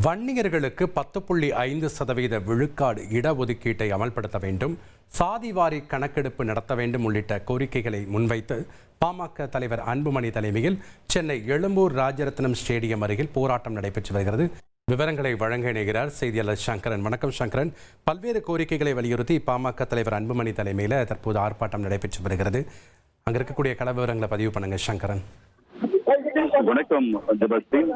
வன்னியர்களுக்கு 10.5% விழுக்காடு இடஒதுக்கீட்டை அமல்படுத்த வேண்டும், சாதிவாரி கணக்கெடுப்பு நடத்த வேண்டும் உள்ளிட்ட கோரிக்கைகளை முன்வைத்து பாமக தலைவர் அன்புமணி தலைமையில் சென்னை எழும்பூர் ராஜரத்னம் ஸ்டேடியம் அருகில் போராட்டம் நடைபெற்று வருகிறது. விவரங்களை வழங்க இணைகிறார் செய்தியாளர் சங்கரன். வணக்கம் சங்கரன். பல்வேறு கோரிக்கைகளை வலியுறுத்தி பாமக தலைவர் அன்புமணி தலைமையில் தற்போது ஆர்ப்பாட்டம் நடைபெற்று வருகிறது. அங்க இருக்கக்கூடிய கள விவரங்களை பதிவு பண்ணுங்க சங்கரன். வணக்கம் ஜெபஸ்டின்.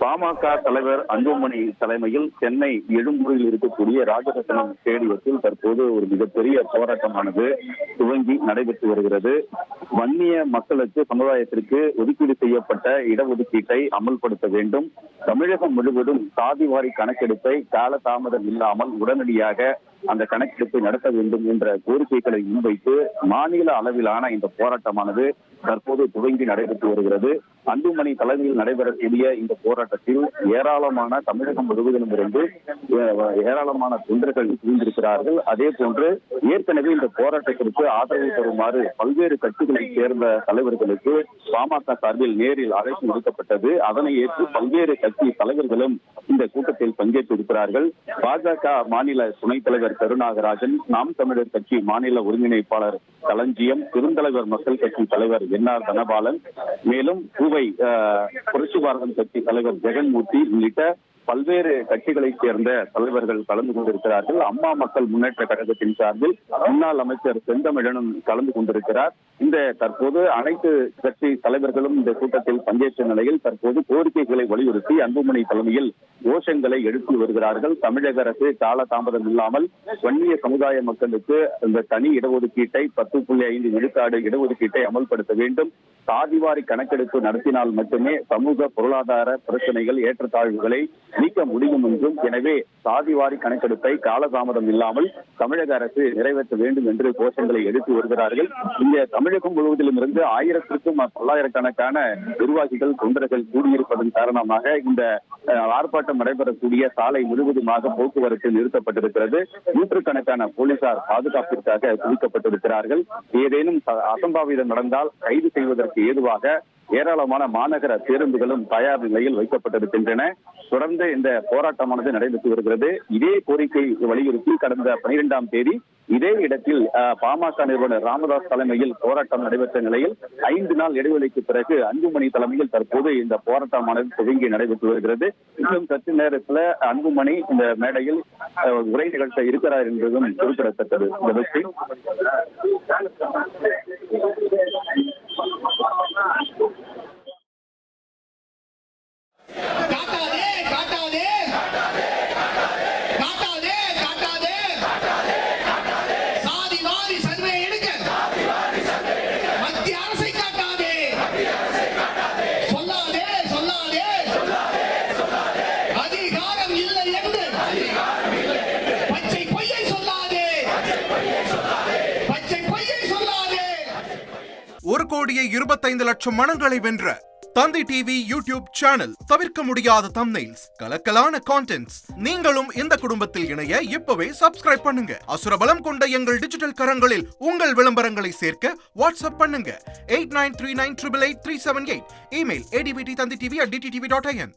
பாமக தலைவர் அன்புமணி தலைமையில் சென்னை எழும்பூரில் இருக்கக்கூடிய ராஜரத்னம் ஸ்டேடியத்தில் தற்போது ஒரு மிகப்பெரிய போராட்டமானது துவங்கி நடைபெற்று வருகிறது. வன்னிய மக்களுக்கு சமுதாயத்திற்கு ஒதுக்கீடு செய்யப்பட்ட இடஒதுக்கீட்டை அமல்படுத்த வேண்டும், தமிழகம் முழுவதும் சாதிவாரி கணக்கெடுப்பை காலதாமதம் இல்லாமல் உடனடியாக அந்த கணக்கெடுப்பை நடத்த வேண்டும் என்ற கோரிக்கைகளை முன்வைத்து மாநில அளவிலான இந்த போராட்டமானது தற்போது துவங்கி நடைபெற்று வருகிறது. அன்புமணி தலைமையில் நடைபெறக்கூடிய இந்த போராட்டத்தில் ஏராளமான தமிழகம் முழுவதிலும் இருந்து ஏராளமான தொண்டர்கள் குவிந்திருக்கிறார்கள். அதே போன்று ஏற்கனவே இந்த போராட்டத்திற்கு ஆதரவு தருமாறு பல்வேறு கட்சிகளைச் சேர்ந்த தலைவர்களுக்கு பாமக சார்பில் நேரில் அழைப்பு விடுக்கப்பட்டது. அதனை ஏற்று பல்வேறு கட்சி தலைவர்களும் இந்த கூட்டத்தில் பங்கேற்றிருக்கிறார்கள். பாஜக மாநில துணைத் தலைவர் கருநாகராஜன், நாம் தமிழர் கட்சி மாநில ஒருங்கிணைப்பாளர் களஞ்சியம், பெருந்தலைவர் மக்கள் கட்சி தலைவர் என்.ஆர். தனபாலன், மேலும் பூவை புரட்சி பாரதம் கட்சி தலைவர் ஜெகன்மூர்த்தி உள்ளிட்ட பல்வேறு கட்சிகளைச் சேர்ந்த தலைவர்கள் கலந்து கொண்டிருக்கிறார்கள். அம்மா மக்கள் முன்னேற்ற கழகத்தின் சார்பில் முன்னாள் அமைச்சர் செந்தமிழனும் கலந்து கொண்டிருக்கிறார். இந்த தற்போது அனைத்து கட்சி தலைவர்களும் இந்த கூட்டத்தில் பங்கேற்ற நிலையில் தற்போது கோரிக்கைகளை வலியுறுத்தி அன்புமணி தலைமையில் கோஷங்களை எழுப்பி வருகிறார்கள். தமிழக அரசு காலதாமதம் இல்லாமல் வன்னிய சமுதாய மக்களுக்கு இந்த தனி இடஒதுக்கீட்டை 10.5 விழுக்காடு இடஒதுக்கீட்டை அமல்படுத்த வேண்டும், சாதிவாரி கணக்கெடுப்பு நடத்தினால் மட்டுமே சமூக பொருளாதார பிரச்சனைகள் ஏற்றத்தாழ்வுகளை நீக்க முடியும் என்றும், எனவே சாதிவாரி கணக்கெடுப்பை காலதாமதம் இல்லாமல் தமிழக அரசு நிறைவேற்ற வேண்டும் என்று கோஷங்களை எழுப்பி வருகிறார்கள். இந்த தமிழகம் முழுவதிலும் இருந்து 1000க்கும் பல்லாயிரக்கணக்கான நிர்வாகிகள் தொண்டர்கள் கூடியிருப்பதன் காரணமாக இந்த ஆர்ப்பாட்டம் நடைபெறக்கூடிய சாலை முழுவதுமாக போக்குவரத்து நிறுத்தப்பட்டிருக்கிறது. நூற்றுக்கணக்கான போலீசார் பாதுகாப்பிற்காக குவிக்கப்பட்டிருக்கிறார்கள். ஏதேனும் அசம்பாவிதம் நடந்தால் கைது செய்வதற்கு ஏதுவாக ஏராளமான மாநகர பேருந்துகளும் தயார் நிலையில் வைக்கப்பட்டிருக்கின்றன. தொடர்ந்து இந்த போராட்டமானது நடைபெற்று வருகிறது. இதே கோரிக்கை வலியுறுத்தி கடந்த 12ஆம் தேதி இதே இடத்தில் பாமக நிறுவனர் ராமதாஸ் தலைமையில் போராட்டம் நடைபெற்ற நிலையில் 5 நாள் இடைவெளிக்கு பிறகு அன்புமணி தலைமையில் தற்போது இந்த போராட்டமானது துவங்கி நடைபெற்று வருகிறது. இன்னும் சற்று நேரத்தில் அன்புமணி இந்த மேடையில் உரை நிகழ்த்த இருக்கிறார் என்பதும் குறிப்பிடத்தக்கது. ஒரு கோடியே 25 லட்சம் மனங்களை வென்ற தந்தி டிவி யூடியூப் சேனல். தவிர்க்க முடியாத தம்ப்நெயில்ஸ், கலக்கலான கான்டென்ட்ஸ். நீங்களும் இந்த குடும்பத்தில் இணைய இப்பவே சப்ஸ்கிரைப் பண்ணுங்க. அசுரபலம் கொண்ட எங்கள் டிஜிட்டல் கரங்களில் உங்கள் விளம்பரங்களை சேர்க்க வாட்ஸ்அப் பண்ணுங்க. 8939888378. Email advttanditv@dttv.in.